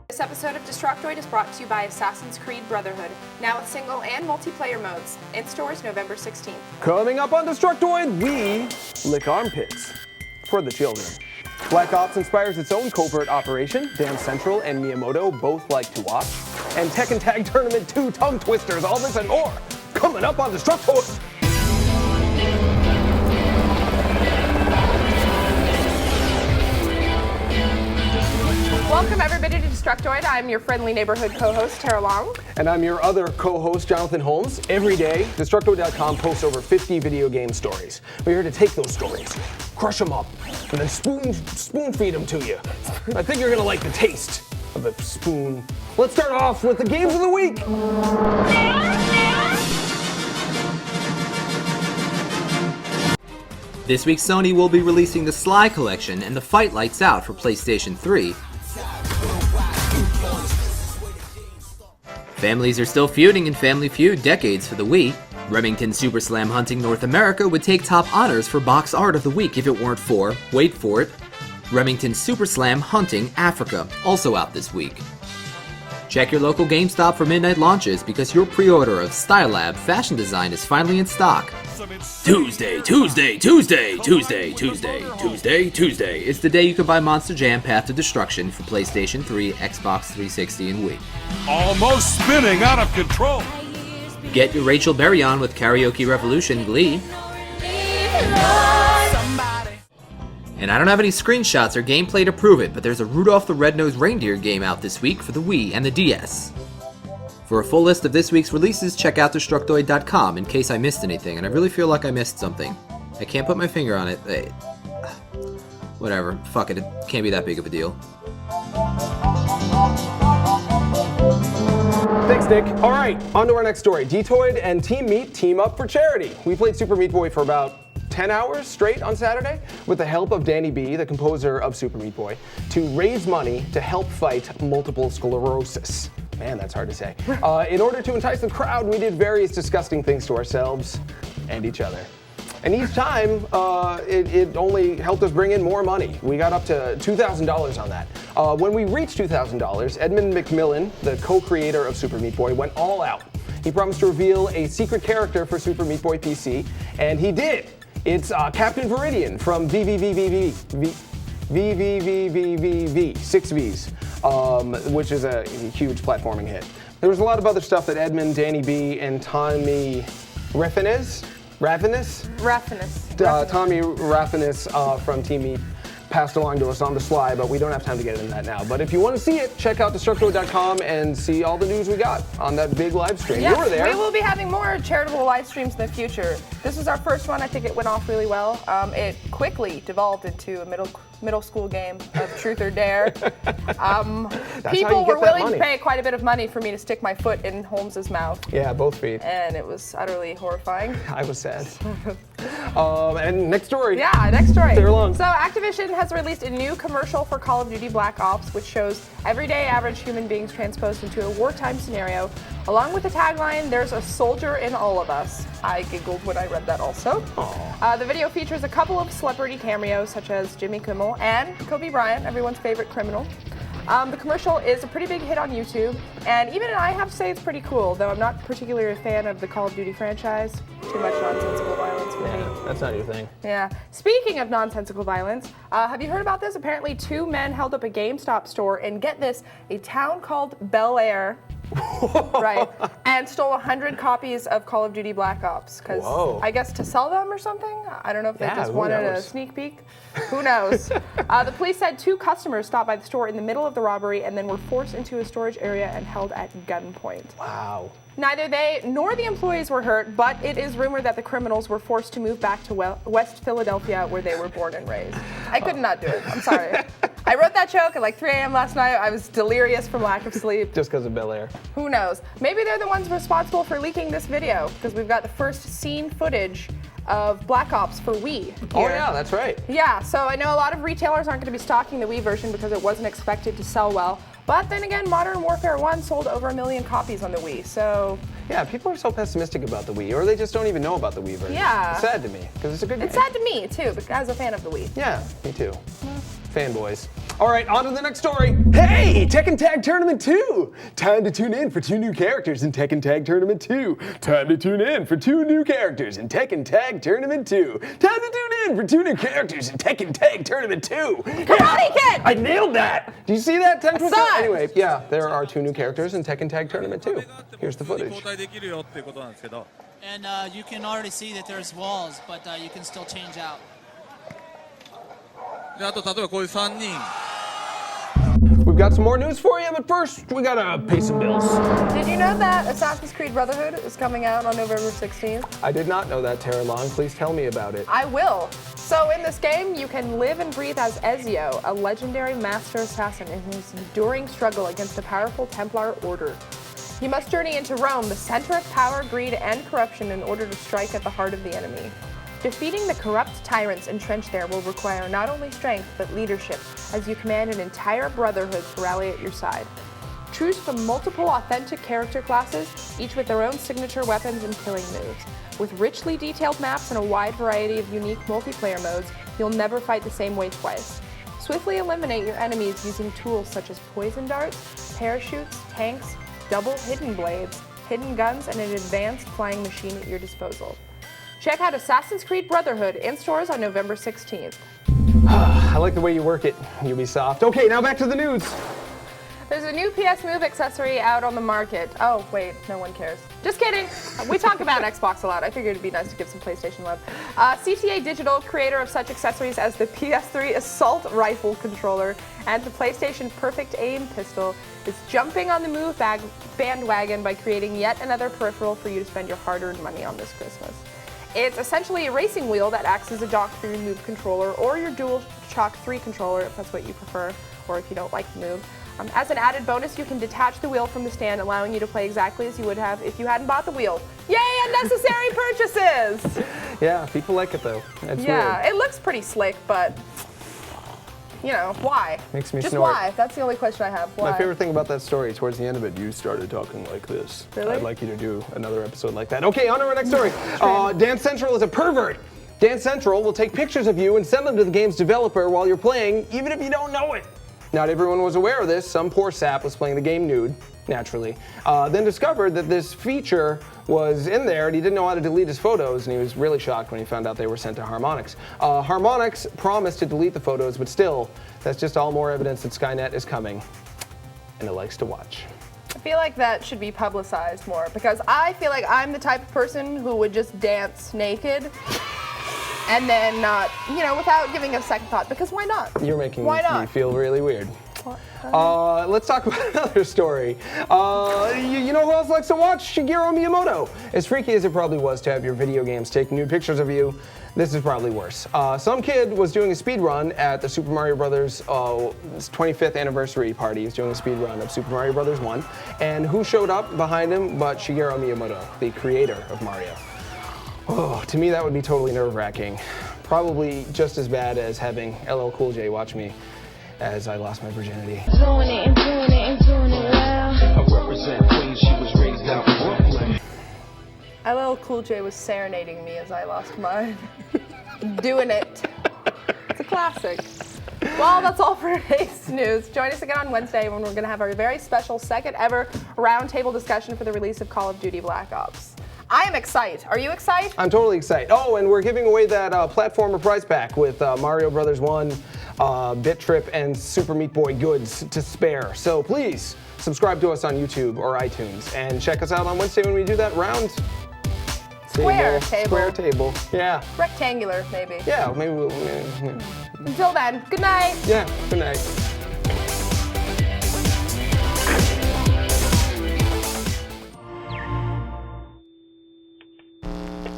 This episode of Destructoid is brought to you by Assassin's Creed Brotherhood, now with single and multiplayer modes, in stores November 16th. Coming up on Destructoid, we lick armpits for the children. Black Ops inspires its own covert operation, Dance Central and Miyamoto both like to watch, and Tekken Tag Tournament 2 tongue twisters, all this and more, coming up on Destructoid. Welcome everybody to Destructoid. I'm your friendly neighborhood co-host, Tara Long. And I'm your other co-host, Jonathan Holmes. Every day, Destructoid.com posts over 50 video game stories. We're here to take those stories, crush them up, and then spoon feed them to you. I think you're gonna like the taste of a spoon. Let's start off with the games of the week. This week, Sony will be releasing the Sly Collection and the Fight Lights Out for PlayStation 3. Families are still feuding in Family Feud decades for the Wii. Remington Super Slam Hunting North America would take top honors for box art of the week if it weren't for, wait for it, Remington Super Slam Hunting Africa, also out this week. Check your local GameStop for midnight launches because your pre-order of Stylab Fashion Design is finally in stock. Tuesday is the day you can buy Monster Jam Path to Destruction for PlayStation 3, Xbox 360, and Wii. Almost spinning out of control. Get your Rachel Berry on with Karaoke Revolution Glee. And I don't have any screenshots or gameplay to prove it, but there's a Rudolph the Red-Nosed Reindeer game out this week for the Wii and the DS. For a full list of this week's releases, check out Destructoid.com in case I missed anything, and I really feel like I missed something. I can't put my finger on it. Whatever. Fuck it. It can't be that big of a deal. Thanks, Nick. All right, on to our next story. Detoid and Team Meat team up for charity. We played Super Meat Boy for about 10 hours straight on Saturday with the help of Danny B, the composer of Super Meat Boy, to raise money to help fight multiple sclerosis. Man, that's hard to say. In order to entice the crowd, we did various disgusting things to ourselves and each other. And each time, it only helped us bring in more money. We got up to $2,000 on that. When we reached $2,000, Edmund McMillan, the co-creator of Super Meat Boy, went all out. He promised to reveal a secret character for Super Meat Boy PC, and he did. It's Captain Viridian from VVVVV, 6 Vs, which is a huge platforming hit. There was a lot of other stuff that Edmund, Danny B, and Tommy Tommy Raffinus from Team Meat passed along to us on the sly, but we don't have time to get into that now. But if you want to see it, check out Destructoid.com and see all the news we got on that big live stream. Yes, you were there. We will be having more charitable live streams in the future. This was our first one. I think it went off really well. It quickly devolved into a middle school game of Truth or Dare. People were willing to pay quite a bit of money for me to stick my foot in Holmes's mouth. Yeah, both feet. And it was utterly horrifying. I was sad. And next story. Yeah, next story. Stay along. So Activision has released a new commercial for Call of Duty Black Ops, which shows everyday average human beings transposed into a wartime scenario. Along with the tagline, "There's a soldier in all of us." I giggled when I read that also. The video features a couple of celebrity cameos, such as Jimmy Kimmel and Kobe Bryant, everyone's favorite criminal. The commercial is a pretty big hit on YouTube, and even I have to say it's pretty cool, though I'm not particularly a fan of the Call of Duty franchise. Too much nonsensical violence for me. That's not your thing. Yeah. Speaking of nonsensical violence, have you heard about this? Apparently 2 men held up a GameStop store in, get this, a town called Bel-Air. Right, and stole 100 copies of Call of Duty Black Ops, because I guess to sell them or something? I don't know if they just wanted a sneak peek. Who knows? The police said 2 customers stopped by the store in the middle of the robbery and then were forced into a storage area and held at gunpoint. Wow. Neither they nor the employees were hurt, but it is rumored that the criminals were forced to move back to West Philadelphia, where they were born and raised. I could not do it. I'm sorry. I wrote that joke at like 3 a.m. last night. I was delirious from lack of sleep. Just because of Bel-Air. Who knows? Maybe they're the ones responsible for leaking this video, because we've got the first scene footage of Black Ops for Wii here. Oh yeah, that's right. Yeah, so I know a lot of retailers aren't going to be stocking the Wii version because it wasn't expected to sell well. But then again, Modern Warfare 1 sold over 1 million copies on the Wii, so... Yeah, people are so pessimistic about the Wii, or they just don't even know about the Wii version. Yeah. It's sad to me, because it's a good game. It's sad to me, too, as a fan of the Wii. Yeah, me too. fanboys. All right, on to the next story. Hey, Tekken Tag Tournament 2! Time to tune in for 2 new characters in Tekken Tag Tournament 2. Time to tune in for 2 new characters in Tekken Tag Tournament 2. Time to tune in for 2 new characters in Tekken Tag Tournament 2. Karate Kid! I nailed that! Do you see that? 10%? saw it. Anyway, yeah, there are 2 new characters in Tekken Tag Tournament 2. Here's the footage. And you can already see that there's walls, but you can still change out. であと例えばこういう3人 We've got some more news for you, but first, we gotta pay some bills. Did you know that Assassin's Creed Brotherhood is coming out on November 16th? I did not know that, Tara Long. Please tell me about it. I will. So in this game, you can live and breathe as Ezio, a legendary master assassin in his enduring struggle against the powerful Templar Order. You must journey into Rome, the center of power, greed, and corruption in order to strike at the heart of the enemy. Defeating the corrupt tyrants entrenched there will require not only strength, but leadership, as you command an entire brotherhood to rally at your side. Choose from multiple authentic character classes, each with their own signature weapons and killing moves. With richly detailed maps and a wide variety of unique multiplayer modes, you'll never fight the same way twice. Swiftly eliminate your enemies using tools such as poison darts, parachutes, tanks, double hidden blades, hidden guns, and an advanced flying machine at your disposal. Check out Assassin's Creed Brotherhood in stores on November 16th. I like the way you work it, Ubisoft. Okay, now back to the news. There's a new PS Move accessory out on the market. Oh, wait, no one cares. Just kidding. We talk about Xbox a lot. I figured it'd be nice to give some PlayStation love. CTA Digital, creator of such accessories as the PS3 Assault Rifle controller and the PlayStation Perfect Aim pistol, is jumping on the Move bandwagon by creating yet another peripheral for you to spend your hard-earned money on this Christmas. It's essentially a racing wheel that acts as a dock for your Move controller or your DualShock 3 controller if that's what you prefer, or if you don't like the Move. As an added bonus, you can detach the wheel from the stand, allowing you to play exactly as you would have if you hadn't bought the wheel. Yay, unnecessary purchases! Yeah, people like it though. It's Yeah, weird. it looks pretty slick, but you know, why? Makes me Just snort. why? That's the only question I have. Why? My favorite thing about that story, towards the end of it, you started talking like this. Really? I'd like you to do another episode like that. Okay, on to our next story. Dance Central is a pervert. Dance Central will take pictures of you and send them to the game's developer while you're playing, even if you don't know it. Not everyone was aware of this. Some poor sap was playing the game nude, naturally, then discovered that this feature was in there and he didn't know how to delete his photos, and he was really shocked when he found out they were sent to Harmonix. Harmonix promised to delete the photos, but still, that's just all more evidence that Skynet is coming, and it likes to watch. I feel like that should be publicized more, because I feel like I'm the type of person who would just dance naked and then not, you know, without giving it a second thought, because why not? You're making Why not? me feel really weird. Let's talk about another story. You know who else likes to watch? Shigeru Miyamoto. As freaky as it probably was to have your video games take nude pictures of you, this is probably worse. Some kid was doing a speed run at the Super Mario Brothers 25th anniversary party. He was doing a speed run of Super Mario Brothers 1. And who showed up behind him but Shigeru Miyamoto, the creator of Mario. Oh, to me that would be totally nerve-wracking. Probably just as bad as having LL Cool J watch me as I lost my virginity. Doing it and doing it and doing it well. I represent Queens, she was raised out in Brooklyn. LL Cool J was serenading me as I lost mine. Doing it. It's a classic. Well, that's all for today's news. Join us again on Wednesday when we're going to have our very special second ever roundtable discussion for the release of Call of Duty Black Ops. I am excited. Are you excited? I'm totally excited. Oh, and we're giving away that platformer prize pack with Mario Brothers 1, Bit Trip, and Super Meat Boy goods to spare. So please subscribe to us on YouTube or iTunes and check us out on Wednesday when we do that round Square table. Square table. Yeah. Rectangular, maybe. Yeah, maybe we'll. Until then, good night. Yeah, good night.